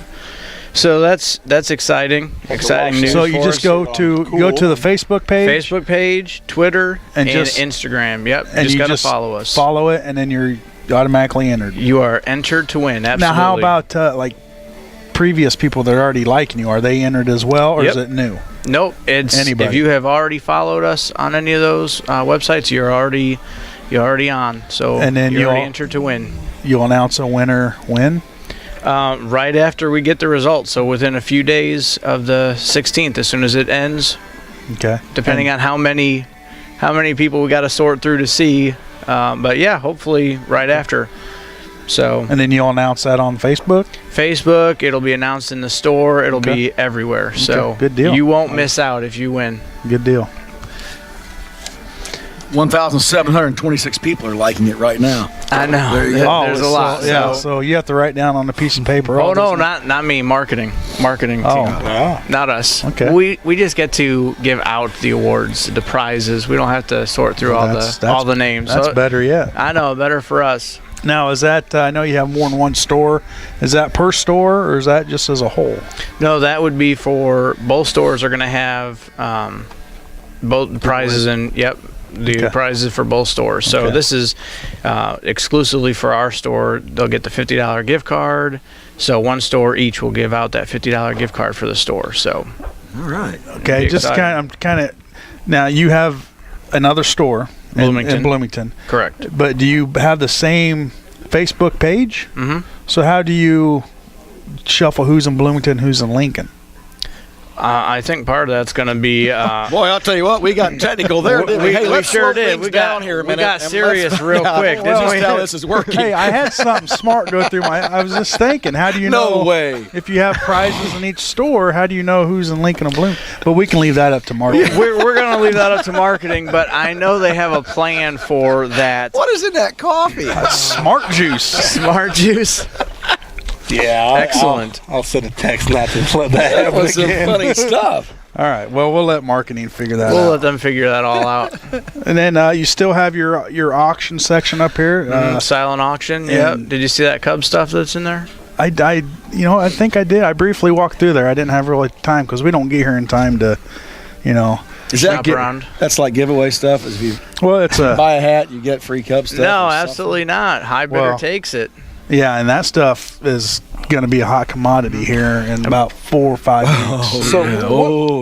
So that's exciting. Exciting news. So you for just us. go to the Facebook page. Facebook page, Twitter, And and just- Instagram. Yep. and Just you got to just follow us. Follow it, and then you're automatically entered. You are entered to win. Absolutely. Now, how about like previous people that are already liking you? Are they entered as well, or is Yep. it new? Nope. It's Anybody. if you have already followed us on any of those websites, you're already on. So And then you're already you'll- entered to win. You'll announce a winner when? Right after we get the results. So within a few days of the 16th, as soon as it ends, Okay. depending on how many people we got to sort through to see. But yeah, hopefully right after. So And then you'll announce that on Facebook? Facebook, it'll be announced in the store. It'll be everywhere. So good deal. You won't miss out if you win. Good deal. 1,726 people are liking it right now. I know. There you go. There's a lot. Yeah, So- so you have to write down on a piece of paper. Oh all no, this- not me. Marketing team. Oh. Not us. Okay. We just get to give out the awards, the prizes. We don't have to sort through all the names. That's So- better yet. I know, better for us. Now, is that, I know you have more than one store. Is that per store, or is that just as a whole? No, that would be for both stores are going to have both prizes and the prizes for both stores. So Okay. this is exclusively for our store. They'll get the $50 gift card. So one store each will give out that $50 gift card for the store. So All right. Okay, Be just exciting. I'm kind of. Now, you have another store Bloomington. in Bloomington. correct. But do you have the same Facebook page? Mm-hmm. So how do you shuffle who's in Bloomington, who's in Lincoln? I think part of that's going to be. Boy, I'll tell you what, we got technical there, didn't we? Hey, we let's sure slow did. things We got down here a we minute. got and serious let's- real quick. Let's didn't just we? how this is working. Hey, I had something smart go through my. I was just thinking, how do you No know? way. If you have prizes in each store, how do you know who's in Lincoln and Bloomington? But we can leave that up to marketing. We're going to leave that up to marketing, but I know they have a plan for that. What is in that coffee? Smart juice. Smart juice. Yeah, Excellent. I'll send a text not to let that That happen was some again. funny stuff. All right. Well, we'll let marketing figure that We'll out. let them figure that all out. And then you still have your auction section up here. Silent auction. and- Yeah. Did you see that Cub stuff that's in there? I I think I did. I briefly walked through there. I didn't have really time because we don't get here in time to, Is Shop around. That's like giveaway stuff? Is if you Well, it's a buy a hat, you get free Cub stuff? No, or something? absolutely not. High bidder Well, takes it. yeah, and that stuff is going to be a hot commodity here in about 4 or 5 weeks. So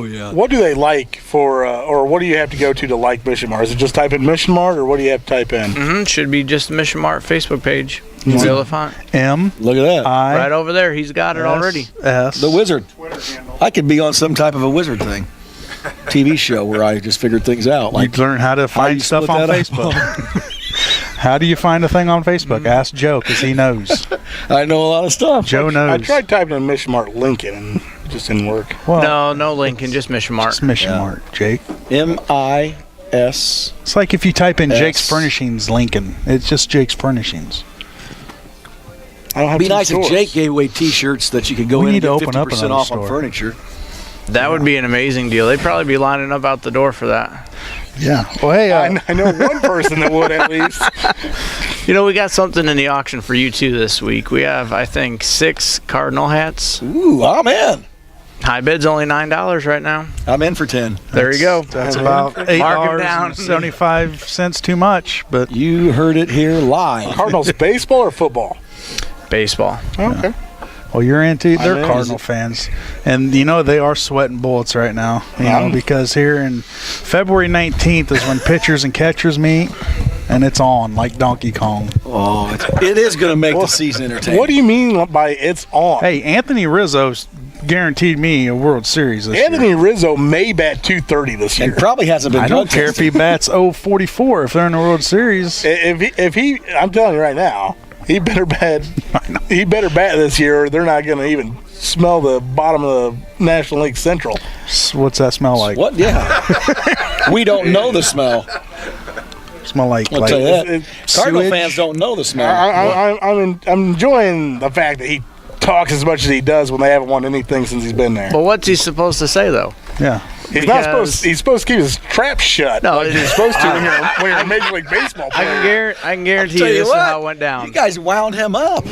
yeah. what do they like for, or what do you have to go to like Mission Mart? Is it just type in Mission Mart, or what do you have to type in? Mm-hmm. Should be just the Mission Mart Facebook page. You see the font? Look at that. Right over there. He's got it already. S. The Wizard. I could be on some type of a wizard thing. TV show where I just figured things out. You Like learn how to find you stuff split on that up? Facebook. How do you find a thing on Facebook? Ask Joe, because he knows. I know a lot of stuff. Joe knows. I tried typing in Mission Mart Lincoln and it just didn't work. Well, No Lincoln, just Mission Mart. it's Mission Mart, Jake. MIS. It's like if you type in S. Jake's Furnishings Lincoln. It's just Jake's Furnishings. I don't have It'd be two nice stores. if Jake gave away T-shirts that you could go We in need and to get open up 50% another off store. on furniture. That would be an amazing deal. They'd probably be lining up out the door for that. Yeah. Well, hey, I know one person that would at least. You know, we got something in the auction for you too this week. We have, I think, 6 Cardinal hats. Ooh, I'm in. High bid's only $9 right now. I'm in for 10. There you go. that's about Mark 'em $8.75 too much, but You heard it here live. Cardinals baseball or football? Baseball. Okay. well, you're into. They're in. Cardinal fans, and they are sweating bullets right now. Because here in February 19th is when pitchers and catchers meet, and it's on like Donkey Kong. Oh, it is going to make the season entertaining. What do you mean by it's on? Hey, Anthony Rizzo's guaranteed me a World Series this Anthony year. Rizzo may bat 230 this year. And probably hasn't been I don't drug care if tested. he bats 044 if they're in the World Series. If he, I'm telling you right now, he better bat. He better bat this year, or they're not going to even smell the bottom of the National League Central. What's that smell like? What? Yeah. We don't know the smell. Smell like I'll tell you that. It's- Cardinal sewage? fans don't know the smell. I'm enjoying the fact that he talks as much as he does when they haven't won anything since he's been there. But what's he supposed to say though? Yeah. He's not because- supposed. He's supposed to keep his trap shut. No, like it- he's supposed to when you're a Major League Baseball I player. can guarantee Tell you you this is what, how it went down. You guys wound him up.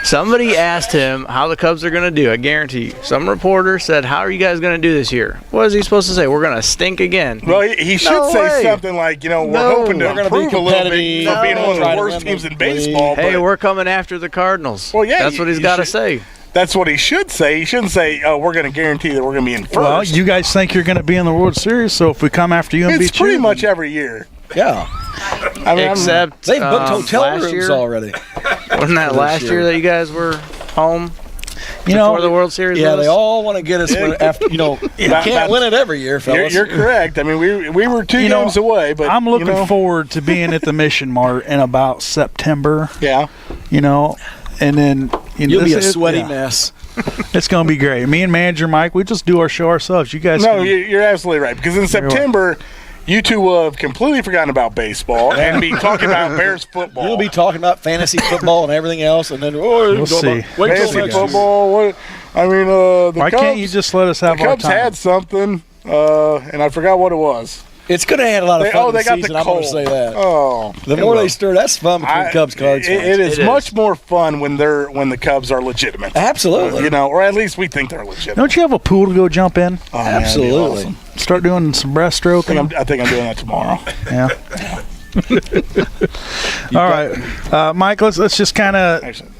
Somebody asked him how the Cubs are going to do. I guarantee you. Some reporter said, "How are you guys going to do this year?" What is he supposed to say? We're going to stink again. Well, he should No say way. something like, we're No. hoping to We're gonna be improve a little bit competitive. for being No. one of Try the to worst win teams the in baseball. Hey, but we're coming after the Cardinals. Well, yeah, that's what he's you got to should- say. that's what he should say. He shouldn't say, we're going to guarantee that we're going to be in first. Well, you guys think you're going to be in the World Series, so if we come after you and it's beat you, pretty much every year. Yeah. I mean, Except They've booked hotel last rooms year, already. Wasn't that this last year. year that you guys were home you before know, the World Series? Yeah, was? they all want to get us after, you can't win it every year, fellas. You're correct. I mean, we were 2 games away, but I'm looking you know, forward to being at the Mission Mart in about September. Yeah. And then You'll be a this- sweaty yeah, mess. It's going to be great. Me and Manager Mike, we just do our show ourselves. You guys, No, can- you're absolutely right. Because in September, you two will have completely forgotten about baseball and be talking about Bears football. You'll be talking about fantasy football and everything else, and then We'll see. Wait till fantasy next year. football. What? I mean, the why Cubs, can't you just let us have the our Cubs time? had something, and I forgot what it was. It's going to add a lot of fun They this got season, the I'm going cold. to say that. Oh, The more they stir, that's fun between Cubs cards. It is It is. much more fun when the Cubs are legitimate. Absolutely. Or at least we think they're legitimate. Don't you have a pool to go jump in? Oh, man, that'd be Absolutely. awesome. Start doing some breaststroking. I think I'm doing that tomorrow. Yeah. All right, Mike. Let's just kind of Actually,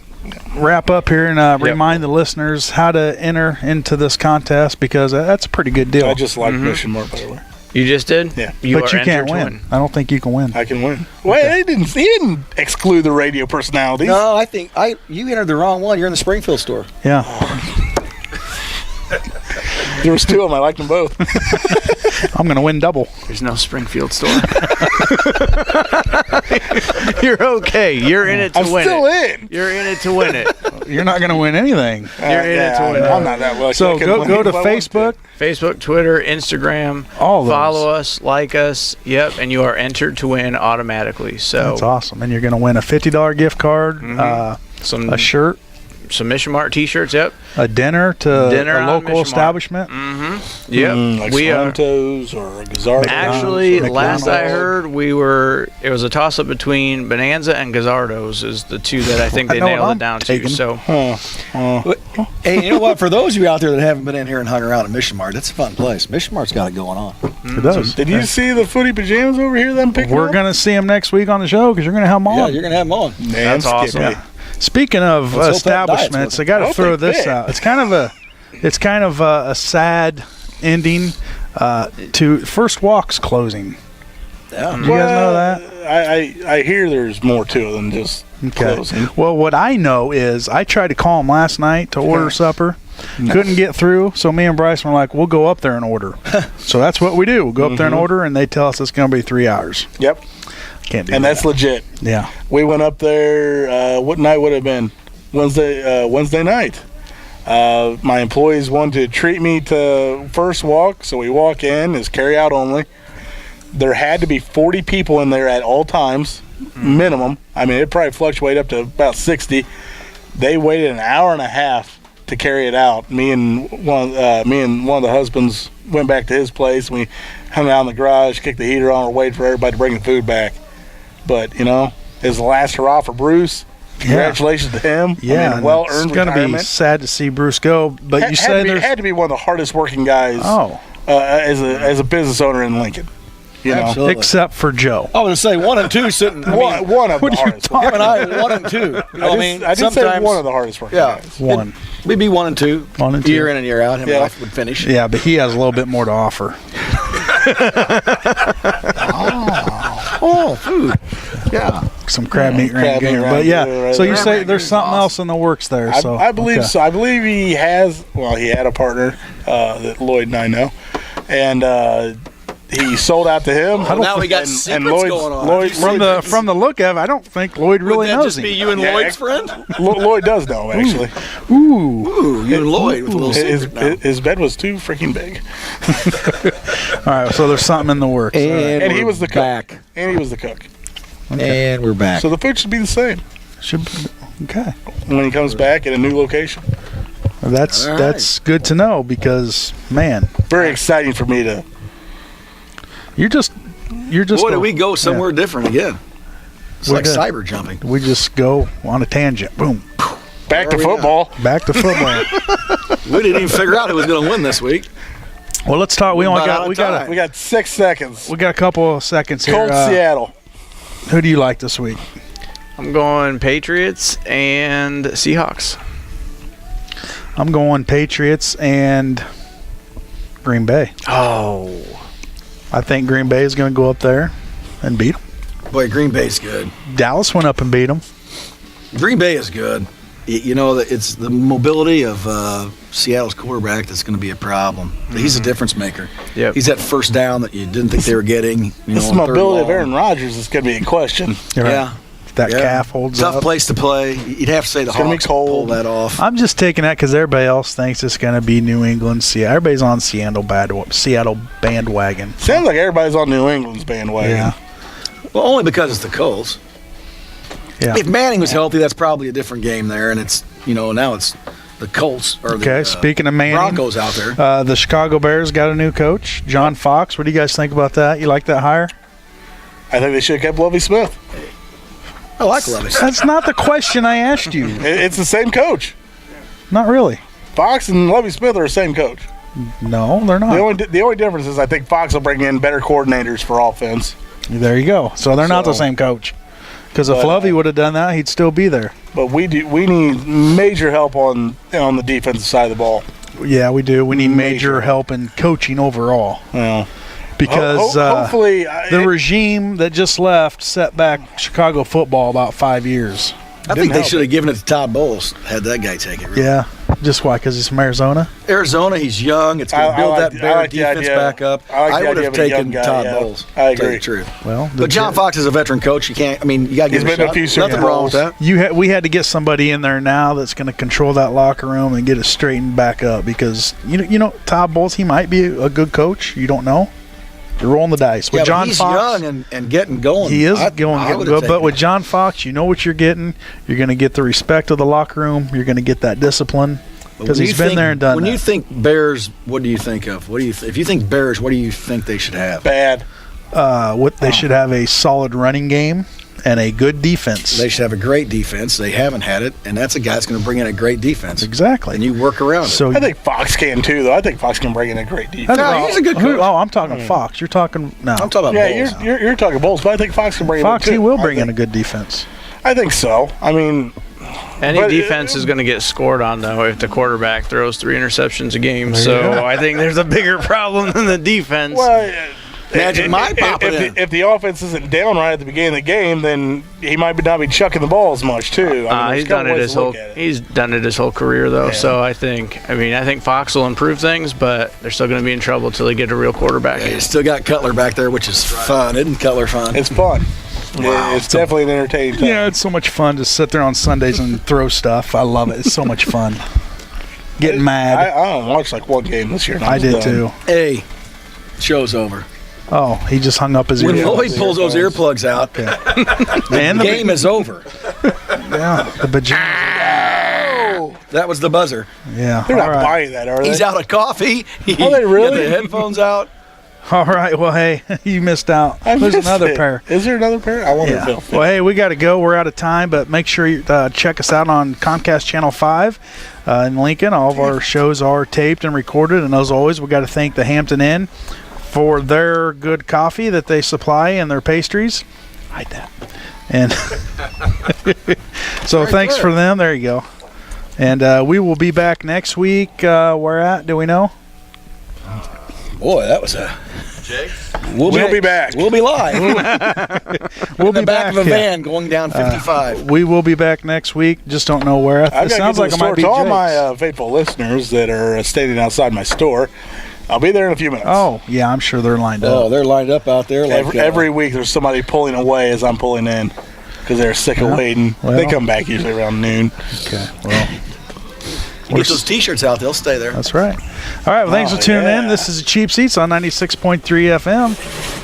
wrap up here and remind the listeners how to enter into this contest, because that's a pretty good deal. I just like Mission Mart, by the way. You just did? Yeah. You but are you can't entered to win. I don't think you can win. I can win. Well, he didn't exclude the radio personalities. No, I think you entered the wrong one. You're in the Springfield store. Yeah. There was 2 of them. I liked them both. I'm going to win double. There's no Springfield store. You're okay. You're in it to I'm win still it. in. You're in it to win it. You're not going to win anything. You're in it to win it. I'm not that lucky. I So couldn't win go to if I wanted Facebook. Facebook, Twitter, Instagram. All those. Follow us, like us. Yep, and you are entered to win automatically. So That's awesome. And you're going to win a $50 gift card, some a shirt, some Mission Mart T-shirts. Yep, a dinner to Dinner a on local Mission Mart. establishment. yep. like We are Sorrento's or Gazzardo. actually McDonald's. last I heard it was a toss-up between Bonanza and Gazzardo's is the 2 that I think I they know what nailed I'm it down taking. to. So Hey, you know what? For those of you out there that haven't been in here and hung around at Mission Mart, it's a fun place. Mission Mart's got it going on. It does. Did you see the footy pajamas over here that I'm picking We're up? going to see them next week on the show because you're going to have them on. Yeah, you're going to have them on. Man, That's awesome. Skippy. Speaking of Let's hope that diet's establishments, I working. got I to hope throw they this fit. out. It's kind of a sad ending to First Walk's closing. Yeah. Did you guys know that? I hear there's more to it than just closing. Well, what I know is I tried to call him last night to order supper. Couldn't get through, so me and Bryson were like, we'll go up there and order. So that's what we do. We'll go up there and order, and they tell us it's going to be 3 hours. Yep. Can't do and that. that's legit. Yeah. We went up there. What night would it have been? Wednesday night. My employees wanted to treat me to first walk, so we walk in. It's carry out only. There had to be 40 people in there at all times, minimum. I mean, it probably fluctuated up to about 60. They waited an hour and a half to carry it out. Me and one of the husbands went back to his place. We hung out in the garage, kicked the heater on, and waited for everybody to bring the food back. But it was the last hurrah for Bruce. Congratulations to him. Yeah, I mean, well-earned it's going to be retirement. sad to see Bruce go, but you say there's had to be one of the hardest working guys as a business owner in Lincoln. You know, Absolutely. Except for Joe. I was going to say 1 and 2 sitting. one of the hardest. Him and I 1 and 2. You know I did say one of the hardest working guys. One. We'd be 1 and 2. 1 and 2. Year in and year out. Him and I would finish. Yeah, but he has a little bit more to offer. Oh, food. Yeah. Some crab meat crab meat game. around But here, yeah, right so you there. say there's something else in the works there. So I believe okay. so. I believe he has. Well, he had a partner that Lloyd and I know, and he sold out to him. Now we got secrets going on. From the look of it, I don't think Lloyd really Would that knows just him. be you and Lloyd's friend? Lloyd does know him, actually. Ooh, you and Lloyd with a little secret now. His bed was too freaking big. All right, so there's something in the works. All right. And he was the cook. back. And he was the cook. And we're back. So the food should be the same Should be, okay. when he comes back at a new location. Well, that's good to know because man, Very exciting for me to. you're just. Boy, did we go somewhere different again. It's We like did. cyber jumping. We just go on a tangent. Boom. Back to Where are we football. Back to football. We didn't even figure out who was going to win this week. Well, let's talk. We only about got out of we time. got We got 6 seconds. a couple of seconds here. Cold Seattle. Who do you like this week? I'm going Patriots and Seahawks. I'm going Patriots and Green Bay. Oh. I think Green Bay is going to go up there and beat them. Boy, Green Bay's good. Dallas went up and beat them. Green Bay is good. You know, it's the mobility of Seattle's quarterback that's going to be a problem. He's a difference maker. Yep. He's that first down that you didn't think they were getting. This on third mobility of long. Aaron Rodgers is going to be in question. Yeah. If that Yeah. calf holds Tough up. place to play. You'd have to say the gonna be Hawks cold. pull that off. I'm just taking that because everybody else thinks it's going to be New England. Everybody's on Seattle bandwagon. Sounds like everybody's on New England's bandwagon. Yeah. Well, only because it's the Colts. Yeah. If Manning was healthy, that's probably a different game there. And it's, now it's the Colts or the Okay, speaking of Manning, Broncos out there. the Chicago Bears got a new coach, John Fox. What do you guys think about that? You like that hire? I think they should have kept Lovie Smith. I like Levis. That's not the question I asked you. It's the same coach. Not really. Fox and Lovie Smith are the same coach. No, they're not. The only difference is I think Fox will bring in better coordinators for offense. There you go. So they're not the same coach. Because if But, Lovey would have done that, he'd still be there. But we need major help on the defensive side of the ball. Yeah, we do. We need major Major. help in coaching overall. Yeah. Because hopefully the regime that just left set back Chicago football about 5 years. I think they should have given it to Todd Bowles, had that guy take it. Really. Yeah. Just why? Because he's from Arizona? Arizona, he's young. It's going to build that Bear defense back up. I like the would idea have of a young taken guy, Todd yeah. Bowles. I to tell agree. you the truth. Well, But John Fox is a veteran coach. You can't. You got to give He's him been a to a shot. few Super Nothing wrong with Bowls. that. we had to get somebody in there now that's going to control that locker room and get it straightened back up because Todd Bowles, he might be a good coach. You don't know. You're rolling the dice. With Yeah, John but he's Fox, young and getting going. he is I getting would have good. But taken with it. John Fox, you know what you're getting. You're going to get the respect of the locker room. You're going to get that discipline But because when he's you been think- there and done When that. you think Bears, what do you think of? If you think Bears, what do you think they should have? Bad. They should have a solid running game and a good defense. They should have a great defense. They haven't had it, and that's a guy that's going to bring in a great defense. Exactly. And you work around it. So I think Fox can too, though. I think Fox can bring in a great defense. No, he's a good coach. Oh, I'm talking Fox. You're talking no. I'm talking about Yeah, Bowles. you're talking Bulls, but I think Fox can bring Fox. in. He will bring in a good defense. I think so. I mean, Any But, defense is going to get scored on, though, if the quarterback throws 3 interceptions a game. you So go. I think there's a bigger problem than the defense. well, Magic might pop it in. if the offense isn't down right at the beginning of the game, then he might not be chucking the ball as much too. I mean, He's there's done couple it ways his to whole. look at it. He's done it his whole career, though. Yeah. So I think Fox will improve things, but they're still going to be in trouble until they get a real quarterback. Yeah, you still got Cutler back there, which is fun. Isn't Cutler fun? It's fun. It's definitely an entertaining time. Yeah, it's so much fun to sit there on Sundays and throw stuff. I love it. It's so much fun. Getting mad. I don't watch like one game this year. And I was did done. too. Hey, show's over. Oh, he just hung up his When earphones. Lloyd pulls those earplugs out, And the game is over. Yeah, the pajamas. That was the buzzer. Yeah. They're not all right. buying that, are they? He's out of coffee. Are they really? Got the headphones out. All right. Well, hey, you missed out. I There's missed another it. pair. Is there another pair? I wonder if Yeah. they'll fit. Well, hey, we got to go. We're out of time, but make sure you check us out on Comcast Channel 5 in Lincoln. All of our shows are taped and recorded, and as always, we got to thank the Hampton Inn for their good coffee that they supply and their pastries. Hide that. And so thanks for them. There you go. And we will be back next week. Where at? Do we know? Boy, that was a. We'll be back. We'll be live. We'll In the be back back of a van going down 55. We will be back next week. Just don't know where. I've It got sounds to like get it to the might be store. To all Jake's. my faithful listeners that are standing outside my store, I'll be there in a few minutes. Oh, yeah, I'm sure they're lined up. Oh, they're lined up out there. Like Every week there's somebody pulling away as I'm pulling in because they're sick of waiting. well. They come back usually around noon. Okay, well, get those T-shirts out. They'll stay there. that's right. All right, well, thanks for tuning in. This is Cheap Seats on 96.3 FM.